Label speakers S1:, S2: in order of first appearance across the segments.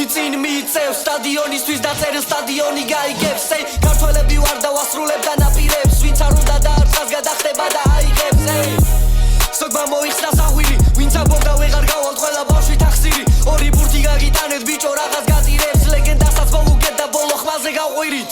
S1: წინ მიიწევს სტადიონისთვის დაწერილ სტადიონი გაიგებს ey ქართველები ვარ და ვასრულებ განაპირებს ვინც არ უნდა დაარწას გადახტება და აიღებს ey სოგმა მოიხსნა საღვირი ვინც ამბობდა ვეღარ გავალთ ყველა ბავშვი თახსირი ორი ბურთი გაგიტანეთ ბიჭო რაღაც გატირებს ლეგენდასაც მოვუგეთ და ბოლო ხმაზე გავყვირით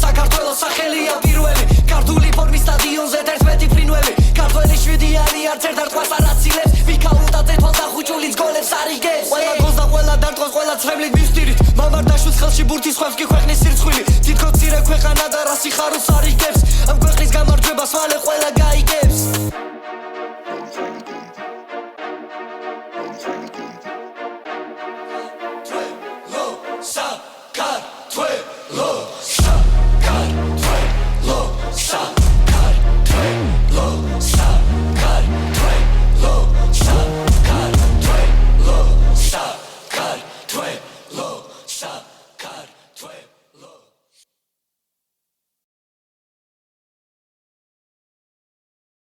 S1: საქართველოს სახელია პირველი ქართული ფორმის სტადიონზე 11 ფრინველი ქართველი 7 არის არც ერთ არწყვას არ აცილებს ვიქაუტაძე თვალსა ხუჭულიც გოლებს არიგებს ყველა გოლს და ყველა დარტყმას ყველა ცხრემლით მივსტირით მამარდაშვილს ხელში ბურთის ხვევს კი ქვეყნის სირცხვილი თითქოს მცირე ქვეყანა და რა სიხარულს არიგებს ამ ქვეყნის გამარჯვებას მალე ყველა